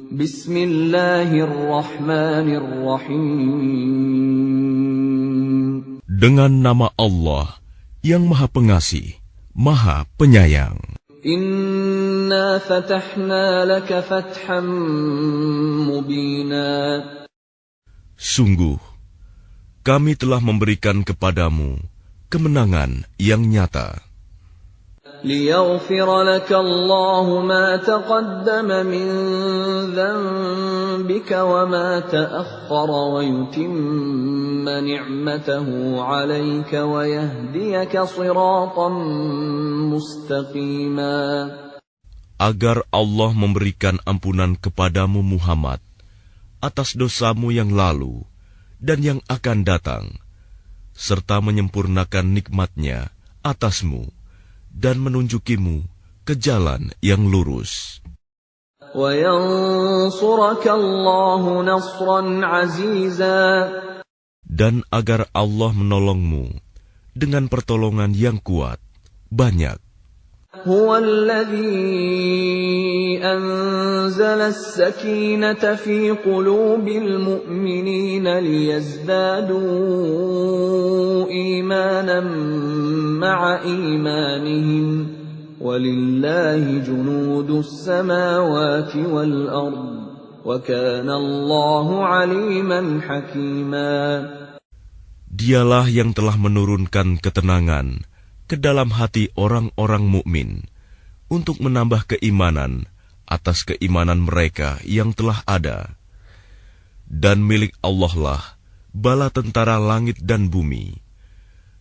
Bismillahirrahmanirrahim. Dengan nama Allah yang Maha Pengasih, Maha Penyayang. Inna fatahna laka fatham mubina. Sungguh, kami telah memberikan kepadamu kemenangan yang nyata. ليغفر لك الله ما تقدم من ذنبك وما تأخر ويتم نعمته عليك ويهديك صراطا مستقيما. Agar Allah memberikan ampunan kepadamu Muhammad atas dosamu yang lalu dan yang akan datang, serta menyempurnakan nikmat-Nya atasmu dan menunjukimu ke jalan yang lurus. Dan agar Allah menolongmu dengan pertolongan yang kuat, banyak. هو الذي أنزل السكينة في قلوب المؤمنين ليزدادوا إيمانا مع إيمانهم ولله جنود السماوات والأرض وكان الله عليما حكيما. Dialah yang telah menurunkan ketenangan ke dalam hati orang-orang mukmin untuk menambah keimanan atas keimanan mereka yang telah ada. Dan milik Allah lah bala tentara langit dan bumi.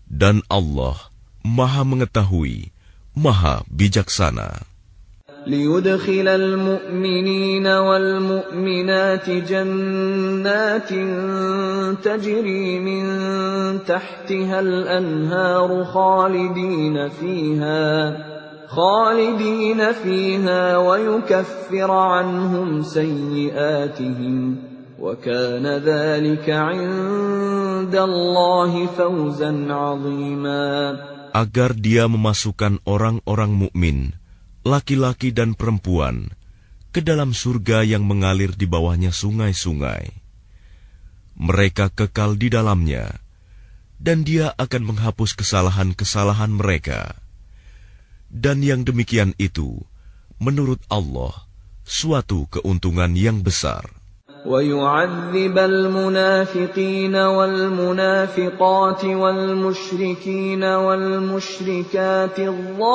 Dan Allah Maha mengetahui, Maha bijaksana. ليدخل المؤمنين والمؤمنات جنات تجري من تحتها الأنهار خالدين فيها ويكفر عنهم سيئاتهم وكان ذلك عند الله فوزا عظيما. Agar Dia memasukkan orang-orang mukmin, laki-laki dan perempuan, ke dalam surga yang mengalir di bawahnya sungai-sungai. Mereka kekal di dalamnya, dan Dia akan menghapus kesalahan-kesalahan mereka. Dan yang demikian itu, menurut Allah, suatu keuntungan yang besar. وَيُعَذِّبَ الْمُنَافِقِينَ وَالْمُنَافِقَاتِ وَالْمُشْرِكِينَ وَالْمُشْرِكَاتِ الظَّانِّينَ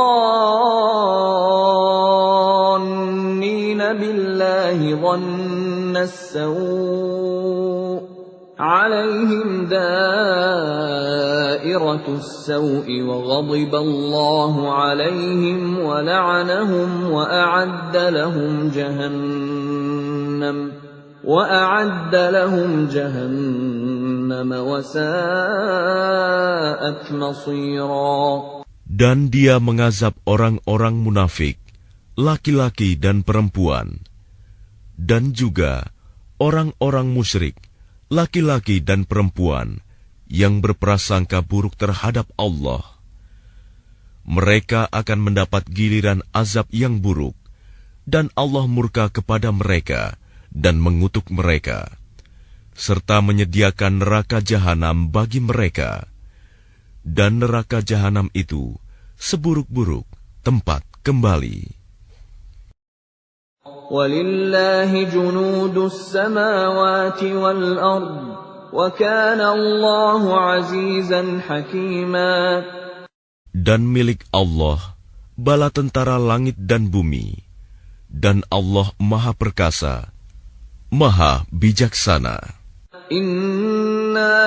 بِاللَّهِ ظَنَّ السَّوْءِ عَلَيْهِمْ دَائِرَةُ السَّوْءِ وَغَضِبَ اللَّهُ عَلَيْهِمْ وَلَعَنَهُمْ وَأَعَدَّ لَهُمْ جَهَنَّمَ وَسَاءَتْ مَصِيرًا. Dan Dia mengazab orang-orang munafik, laki-laki dan perempuan, dan juga orang-orang musyrik, laki-laki dan perempuan yang berprasangka buruk terhadap Allah. Mereka akan mendapat giliran azab yang buruk, dan Allah murka kepada mereka dan mengutuk mereka, serta menyediakan neraka jahanam bagi mereka. Dan neraka jahanam itu seburuk-buruk tempat kembali. وَلِلَّهِ جُنُودُ السَّمَاوَاتِ وَالْأَرْضِ وَكَانَ اللَّهُ عَزِيزًا حَكِيمًا. Dan milik Allah bala tentara langit dan bumi, dan Allah Maha Perkasa, Maha bijaksana. Inna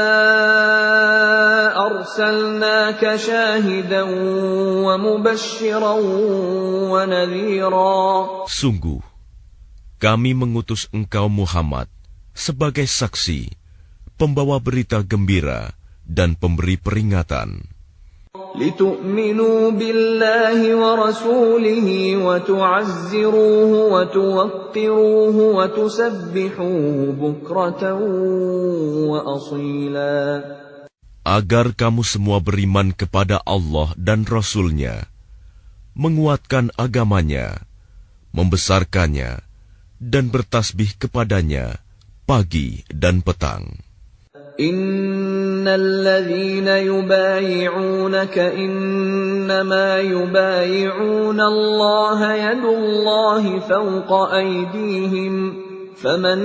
arsalnaka syahidan wa mubasysyiran wa nadhira. Sungguh, kami mengutus engkau Muhammad sebagai saksi, pembawa berita gembira dan pemberi peringatan. لِتُؤْمِنُوا بِاللَّهِ وَرَسُولِهِ وَتُعَزِّرُوهُ وَتُوَقِّرُوهُ وَتُسَبِّحُوهُ بُكْرَةً وَأَصِيلًا. Agar kamu semua beriman kepada Allah dan Rasul-Nya, menguatkan agamanya, membesarkannya, dan bertasbih kepadanya pagi dan petang. Innal ladzina yubayi'unaka innama yubayi'una Allah yadullahi fawqa aydihim faman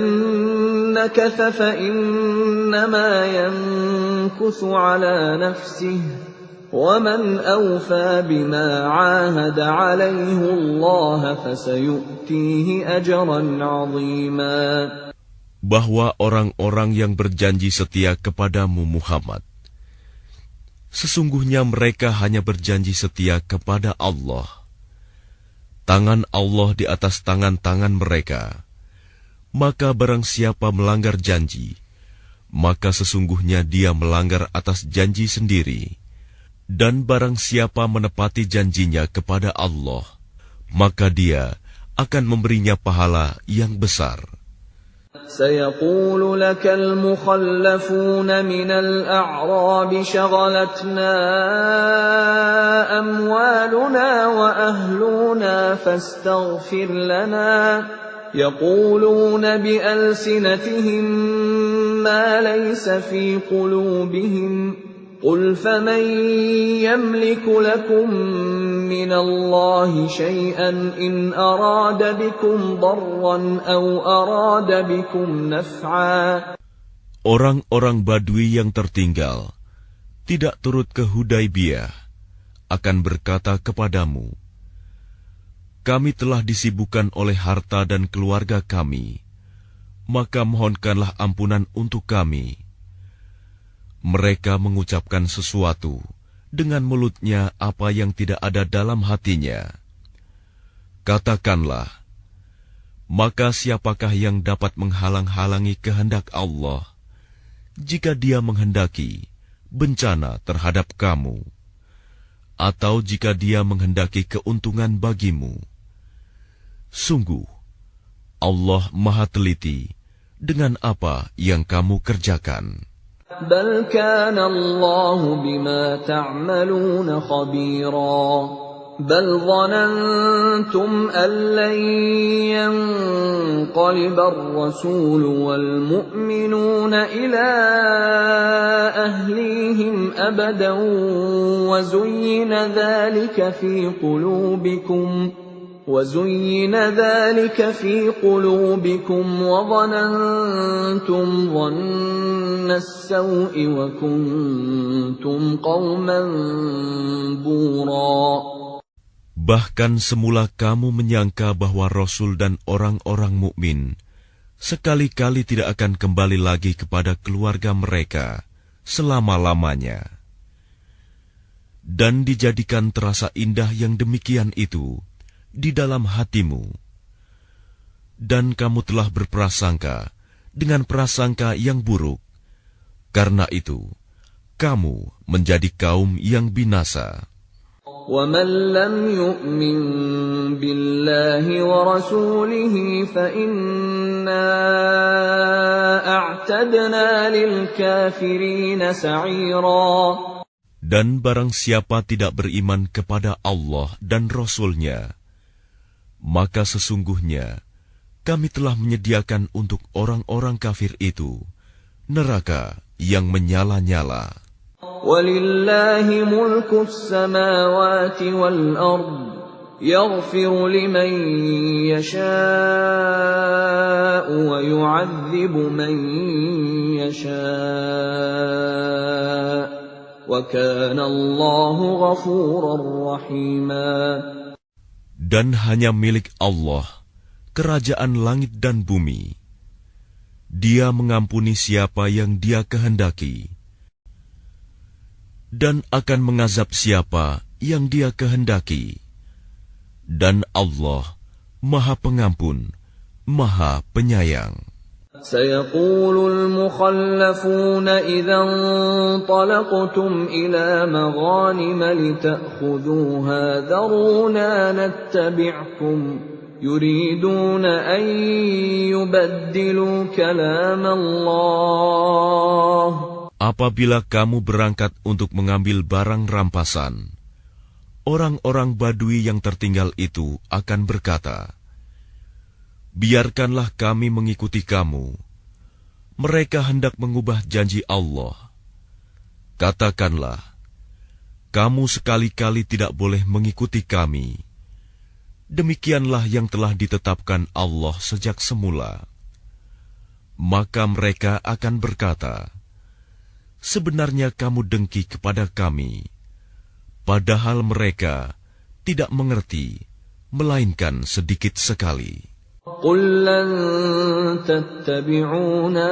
nakatha fa innama yankuthu ala nafsihi وَمَنْ أَوْفَى بِمَا عَاهَدَ عَلَيْهِ اللَّهَ فَسَيُؤْتِيهِ أَجْرًا عَظِيمًا. Bahwa orang-orang yang berjanji setia kepadamu Muhammad, sesungguhnya mereka hanya berjanji setia kepada Allah. Tangan Allah di atas tangan-tangan mereka. Maka barang siapa melanggar janji, maka sesungguhnya dia melanggar atas janji sendiri. Dan barang siapa menepati janjinya kepada Allah, maka dia akan memberinya pahala yang besar. سيقول لك المخلفون من الأعراب شغلتنا أموالنا وأهلنا فاستغفر لنا يقولون بألسنتهم ما ليس في قلوبهم قل فمن يملك لكم من الله شيئا إن أراد بكم ضرا أو أراد بكم نفعا. Orang-orang Badui yang tertinggal, tidak turut ke Hudaibiyah, akan berkata kepadamu, kami telah disibukkan oleh harta dan keluarga kami, maka mohonkanlah ampunan untuk kami. Mereka mengucapkan sesuatu dengan mulutnya apa yang tidak ada dalam hatinya. Katakanlah, maka siapakah yang dapat menghalang-halangi kehendak Allah jika Dia menghendaki bencana terhadap kamu, atau jika Dia menghendaki keuntungan bagimu? Sungguh, Allah Maha Teliti dengan apa yang kamu kerjakan. بل كان الله بما تعملون خبيرا بل ظننتم أن لن ينقلب الرسول والمؤمنون إلى أهليهم أبدا وزين ذلك في قلوبكم وظننتم ظن السوء وكنتم قوما بورا. Bahkan semula kamu menyangka bahwa Rasul dan orang-orang mukmin sekali-kali tidak akan kembali lagi kepada keluarga mereka selama-lamanya. Dan dijadikan terasa indah yang demikian itu di dalam hatimu, dan kamu telah berprasangka dengan prasangka yang buruk. Karena itu, kamu menjadi kaum yang binasa. وَمَنْ لَمْ يُؤْمِنْ بِاللَّهِ وَرَسُولِهِ فَإِنَّا أَعْتَدْنَا لِلْكَافِرِينَ سَعِيرًا. Dan barang siapa tidak beriman kepada Allah dan Rasul-Nya, maka sesungguhnya kami telah menyediakan untuk orang-orang kafir itu neraka yang menyala-nyala. وَلِلَّهِ مُلْكُ السَّمَاوَاتِ وَالْأَرْضِ يَغْفِرُ لِمَن يَشَاءُ وَيُعَذِّبُ مَن يَشَاءُ وَكَانَ اللَّهُ غَفُورًا رَّحِيمًا. Dan hanya milik Allah kerajaan langit dan bumi. Dia mengampuni siapa yang Dia kehendaki, dan akan mengazab siapa yang Dia kehendaki. Dan Allah Maha Pengampun, Maha Penyayang. سيقول المخلفون إذا انطلقتم إلى مغانم لتأخذوها ذرونا نتبعكم يريدون أن يبدلوا كلام الله. Apabila kamu berangkat untuk mengambil barang rampasan, orang-orang Badui yang tertinggal itu akan berkata, biarkanlah kami mengikuti kamu. Mereka hendak mengubah janji Allah. Katakanlah, kamu sekali-kali tidak boleh mengikuti kami. Demikianlah yang telah ditetapkan Allah sejak semula. Maka mereka akan berkata, sebenarnya kamu dengki kepada kami, padahal mereka tidak mengerti, melainkan sedikit sekali. قُل لَّن تَتَّبِعُونَا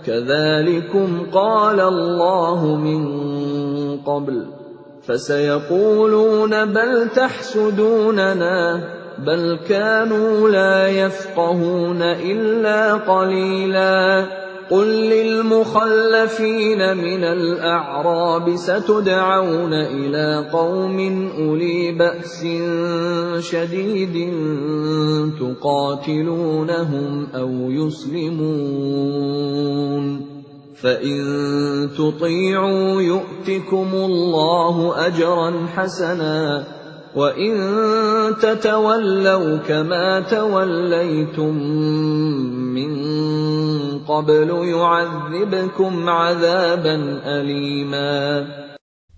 كَذَلِكُمْ قَالَ اللَّهُ مِن قَبْلُ فَسَيَقُولُونَ بَلْ تَحْسُدُونَنَا بَلْ كَانُوا لَا يَفْقَهُونَ إِلَّا قَلِيلًا قُل لِّلْمُخَلَّفِينَ مِنَ الْأَعْرَابِ سَتُدْعَوْنَ إِلَىٰ قَوْمٍ أُولِي بَأْسٍ شَدِيدٍ تُقَاتِلُونَهُمْ أَوْ يُسْلِمُونَ فَإِن تُطِيعُوا يُؤْتِكُمُ اللَّهُ أَجْرًا حَسَنًا وَإِن تَتَوَلَّوْا كَمَا تَوَلَّيْتُم مِّن قَبْلُ يُعَذِّبْكُمْ عَذَابًا أَلِيمًا.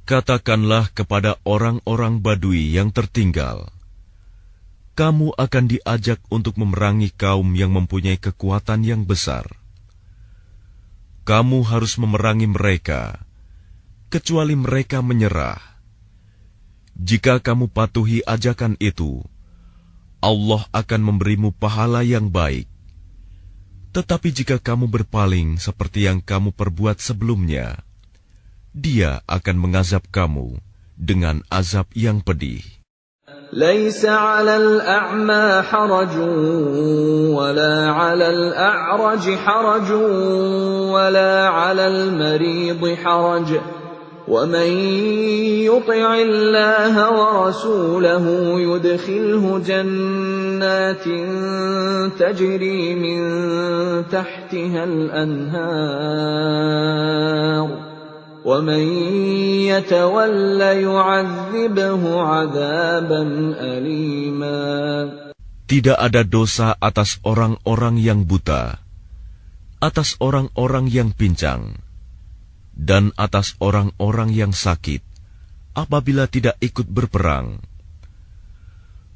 Katakanlah kepada orang-orang Badui yang tertinggal, kamu akan diajak untuk memerangi kaum yang mempunyai kekuatan yang besar. Kamu harus memerangi mereka, kecuali mereka menyerah. Jika kamu patuhi ajakan itu, Allah akan memberimu pahala yang baik. Tetapi jika kamu berpaling seperti yang kamu perbuat sebelumnya, Dia akan mengazab kamu dengan azab yang pedih. لَيْسَ عَلَى الْأَعْمَى حَرَجٌ وَلَا عَلَى الْأَعْرَجِ حَرَجٌ وَلَا عَلَى الْمَرِيضِ حَرَجٌ وَمَن يُطِعِ اللَّهَ وَرَسُولَهُ يُدْخِلْهُ جَنَّاتٍ تَجْرِي مِن تَحْتِهَا الْأَنْهَارُ وَمَن يَتَوَلَّ يُعَذِّبْهُ عَذَابًا أَلِيمًا. Tidak ada dosa atas orang-orang yang buta, atas orang-orang yang pincang, dan atas orang-orang yang sakit, apabila tidak ikut berperang.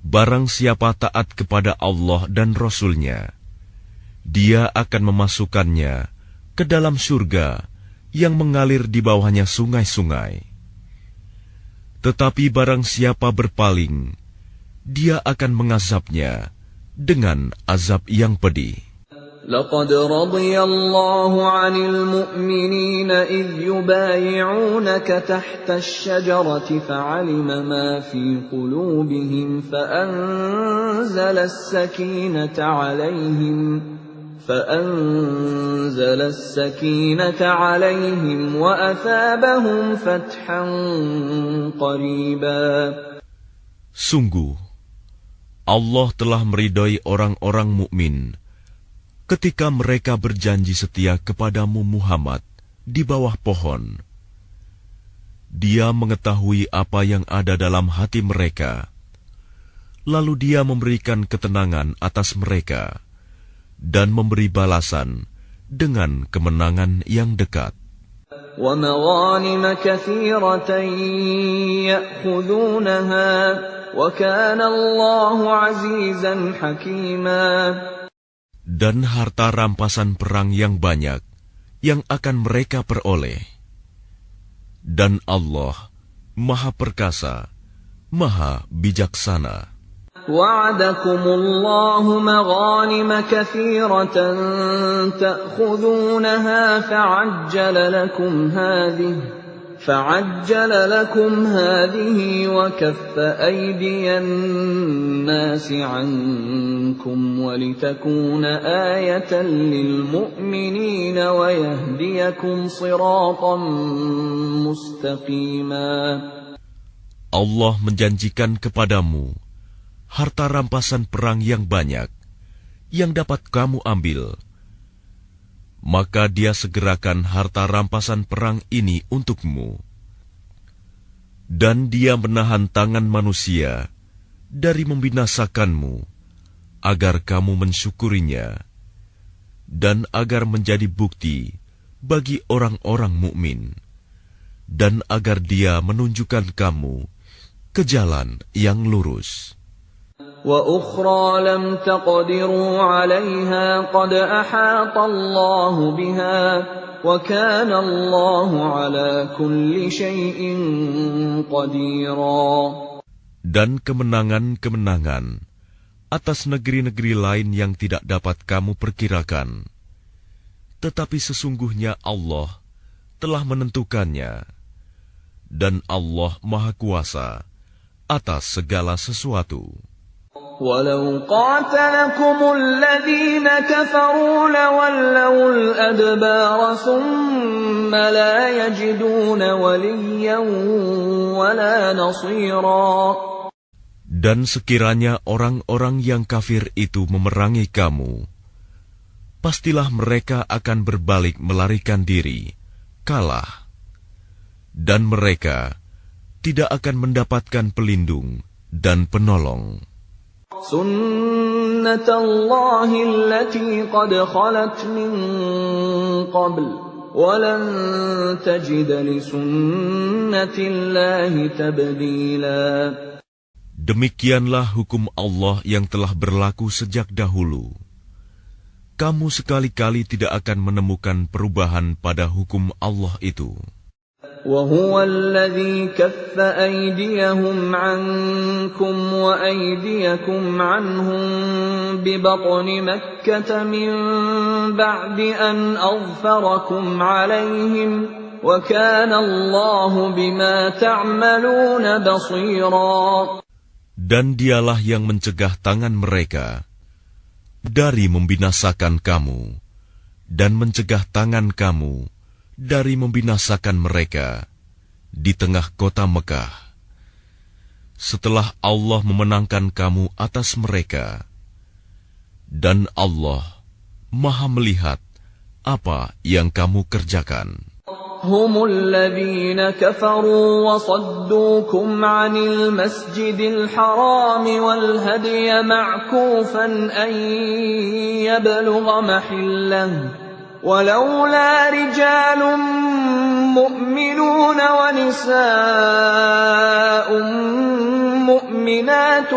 Barang siapa taat kepada Allah dan Rasul-Nya, Dia akan memasukkannya ke dalam surga yang mengalir di bawahnya sungai-sungai. Tetapi barang siapa berpaling, Dia akan mengazabnya dengan azab yang pedih. لَقَدْ رَضِيَ اللَّهُ عَنِ الْمُؤْمِنِينَ إِذْ يُبَايِعُونَكَ تَحْتَ الشَّجَرَةِ فَعَلِمَ مَا فِي قُلُوبِهِمْ فَأَنزَلَ السَّكِينَةَ عَلَيْهِمْ وَأَثَابَهُمْ فَتْحًا قَرِيبًا. Sungguh, Allah telah meridai orang-orang mukmin ketika mereka berjanji setia kepadamu Muhammad di bawah pohon. Dia mengetahui apa yang ada dalam hati mereka, lalu Dia memberikan ketenangan atas mereka dan memberi balasan dengan kemenangan yang dekat. وَمَغَانِمَ كَثِيرَةً يَأْخُذُونَهَا وَكَانَ اللَّهُ عَزِيزًا حَكِيمًا. Dan harta rampasan perang yang banyak yang akan mereka peroleh. Dan Allah Maha Perkasa, Maha Bijaksana. وَعَدَكُمُ اللَّهُ مَغَانِمَ كَثِيرَةً تَأْخُذُونَهَا فَعَجَّلَ لَكُمْ هَٰذِهِ وَكَفَّ أَيْدِيَ النَّاسِ عَنكُمْ وَلِتَكُونَ آيَةً لِّلْمُؤْمِنِينَ وَيَهْدِيَكُمْ صِرَاطًا مُّسْتَقِيمًا. Allah menjanjikan kepadamu harta rampasan perang yang banyak yang dapat kamu ambil. Maka Dia segerakan harta rampasan perang ini untukmu. Dan Dia menahan tangan manusia dari membinasakanmu agar kamu mensyukurinya, dan agar menjadi bukti bagi orang-orang mukmin, dan agar Dia menunjukkan kamu ke jalan yang lurus. وَأُخْرَى لَمْ تَقْدِرُوا عَلَيْهَا قَدْ أَحَاطَ اللَّهُ بِهَا وَكَانَ اللَّهُ عَلَى كُلِّ شَيْءٍ قَدِيرًا. Dan kemenangan-kemenangan atas negeri-negeri lain yang tidak dapat kamu perkirakan, tetapi sesungguhnya Allah telah menentukannya, dan Allah Maha Kuasa atas segala sesuatu. وَلَوْ قَاتَلَكُمُ الَّذِينَ كَفَرُوا لَوَلَّوُا الْأَدْبَارَ ثُمَّ لَا يَجِدُونَ وَلِيًّا وَلَا نَصِيرًا. Dan sekiranya orang-orang yang kafir itu memerangi kamu, pastilah mereka akan berbalik melarikan diri, kalah, dan mereka tidak akan mendapatkan pelindung dan penolong. سُنَّةَ اللَّهِ الَّتِي قَدْ خَلَتْ مِن قَبْلُ وَلَن تَجِدَ لِسُنَّةِ اللَّهِ تَبْدِيلًا. Demikianlah hukum Allah yang telah berlaku sejak dahulu. Kamu sekali-kali tidak akan menemukan perubahan pada hukum Allah itu. وَهُوَ الَّذِي كَفَّ أَيْدِيَهُمْ عَنكُمْ وَأَيْدِيَكُمْ عَنْهُمْ بِبَطْنِ مَكَّةَ مِنْ بَعْدِ أَنْ أَظْفَرَكُمْ عَلَيْهِمْ وَكَانَ اللَّهُ بِمَا تَعْمَلُونَ بَصِيرًا. Dan Dialah yang mencegah tangan mereka dari membinasakan kamu, dan mencegah tangan kamu dari membinasakan mereka di tengah kota Mekah, setelah Allah memenangkan kamu atas mereka. Dan Allah Maha melihat apa yang kamu kerjakan. هم الذين كفروا وصدوكم عن المسجد الحرام والهدي معكوفا أن يبلغ محله ولولا رجال مؤمنون ونساء مؤمنات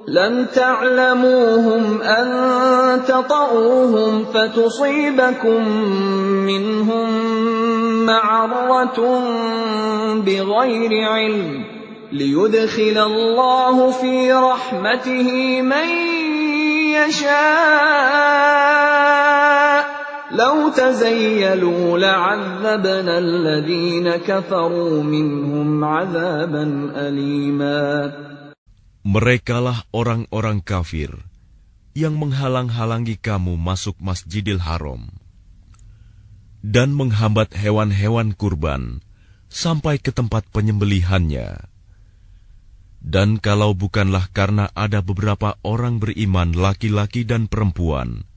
لم تعلموهم أن تطؤوهم فتصيبكم منهم معرة بغير علم ليدخل الله في رحمته من يشاء لو تزيلوا لعذبنا الذين كفروا منهم عذابا أليما. Merekalah orang-orang kafir yang menghalang-halangi kamu masuk Masjidil Haram dan menghambat hewan-hewan kurban sampai ke tempat penyembelihannya. Dan kalau bukanlah karena ada beberapa orang beriman laki-laki dan perempuan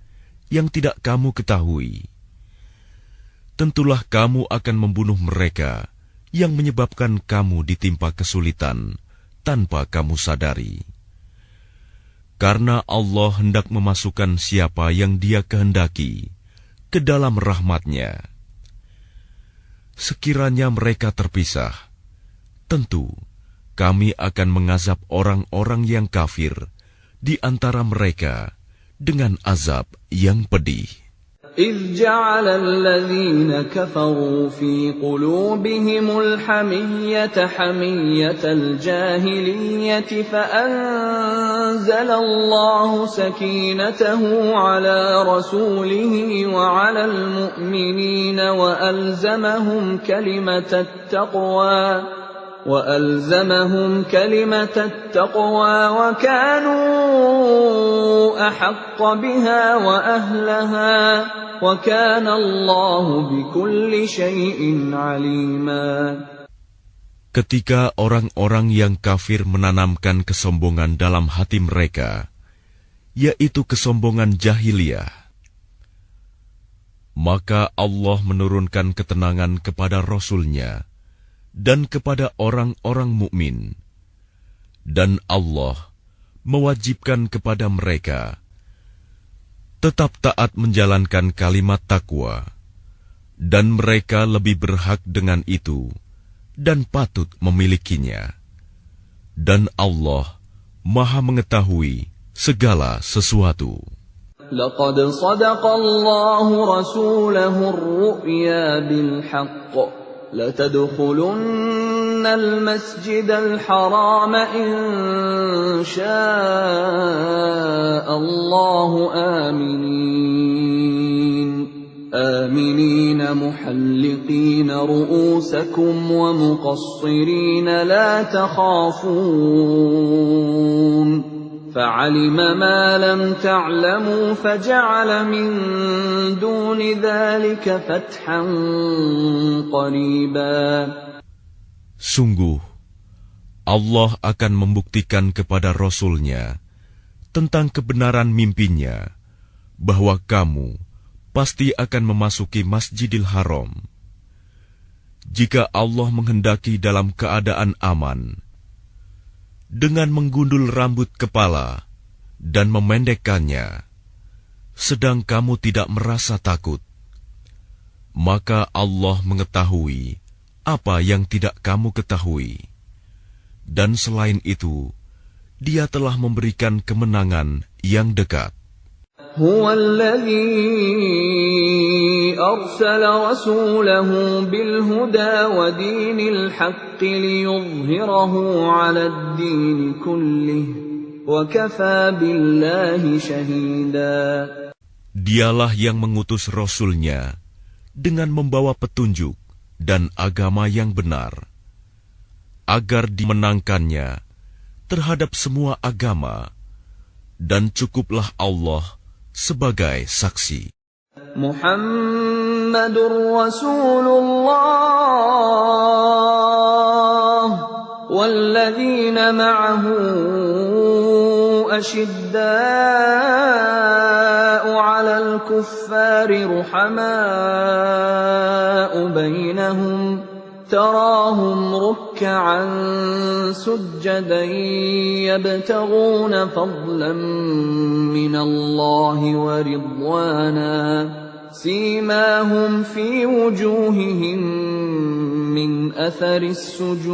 yang tidak kamu ketahui, tentulah kamu akan membunuh mereka yang menyebabkan kamu ditimpa kesulitan tanpa kamu sadari. Karena Allah hendak memasukkan siapa yang Dia kehendaki ke dalam rahmat-Nya. Sekiranya mereka terpisah, tentu kami akan mengazab orang-orang yang kafir di antara mereka dengan azab yang pedih. إذ جعل الذين كفروا في قلوبهم الحمية حمية الجاهلية فأنزل الله سكينته على رسوله وعلى المؤمنين وألزمهم كلمة التقوى وكانوا أحق بها وأهلها وكان الله بكل شيء عليما. Ketika orang-orang yang kafir menanamkan kesombongan dalam hati mereka, yaitu kesombongan jahiliyah, maka Allah menurunkan ketenangan kepada Rasul-Nya dan kepada orang-orang mukmin, Dan Allah mewajibkan kepada mereka tetap taat menjalankan kalimat takwa, dan mereka lebih berhak dengan itu dan patut memilikinya. Dan Allah Maha mengetahui segala sesuatu. لقد صدق الله رسوله الرؤيا بالحق لتدخلن المسجد الحرام إن شاء الله آمنين محلقين رؤوسكم ومقصرين لا تخافون فعلم ما لم تعلموا فجعل من دون ذلك فتحا قريبا. Sungguh, Allah akan membuktikan kepada Rasul-Nya tentang kebenaran mimpinya bahwa kamu pasti akan memasuki Masjidil Haram. Jika Allah menghendaki dalam keadaan aman, dengan menggundul rambut kepala dan memendekkannya, sedang kamu tidak merasa takut, maka Allah mengetahui apa yang tidak kamu ketahui. Dan selain itu, Dia telah memberikan kemenangan yang dekat. هو الذي أرسل رسوله بالهدى ودين الحق ليظهره على الدين كله وكفى بالله شهيدا. Dialah yang mengutus Rasul-Nya dengan membawa petunjuk dan agama yang benar, agar dimenangkannya terhadap semua agama, dan cukuplah Allah sebagai saksi. Muhammadur Rasulullah walladzina ma'ahu ashidda'u 'alal kuffari ruhama'u bainahum تراهم ركعا سجدا يبتغون فضلا من الله ورضوانا سيماهم في وجوههم من أثر السجود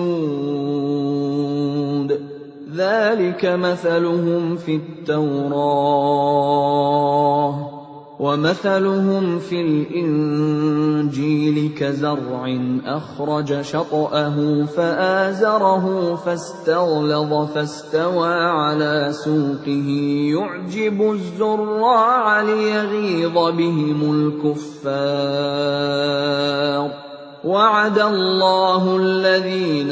ذلك مثلهم في التوراة ومثلهم في الإنجيل كزرع أخرج شطأه فآزره فاستغلظ فاستوى على سوقه يعجب الزراع ليغيظ بهم الكفار وعد الله الذين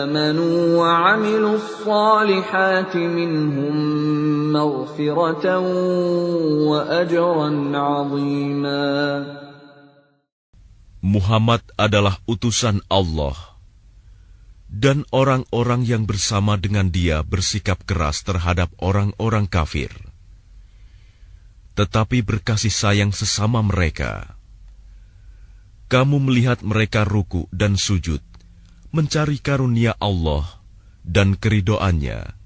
آمنوا وعملوا الصالحات منهم مغفرة وأجرا عظيما. Muhammad adalah utusan Allah, dan orang-orang yang bersama dengan dia bersikap keras terhadap orang-orang kafir, tetapi berkasih sayang sesama mereka. Kamu melihat mereka ruku dan sujud, mencari karunia Allah dan keridoannya.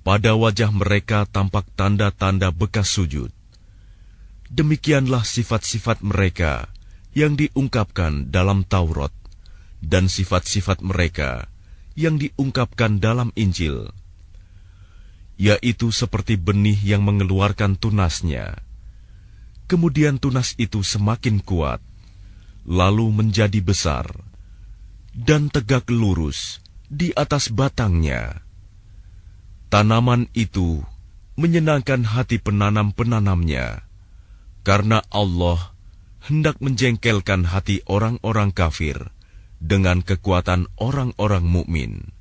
Pada wajah mereka tampak tanda-tanda bekas sujud. Demikianlah sifat-sifat mereka yang diungkapkan dalam Taurat, dan sifat-sifat mereka yang diungkapkan dalam Injil, yaitu seperti benih yang mengeluarkan tunasnya. Kemudian tunas itu semakin kuat, lalu menjadi besar, dan tegak lurus di atas batangnya. Tanaman itu menyenangkan hati penanam-penanamnya, karena Allah hendak menjengkelkan hati orang-orang kafir dengan kekuatan orang-orang mukmin.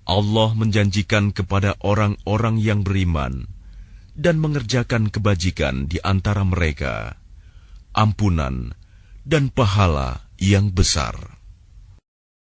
Allah menjanjikan kepada orang-orang yang beriman dan mengerjakan kebajikan di antara mereka ampunan dan pahala yang besar.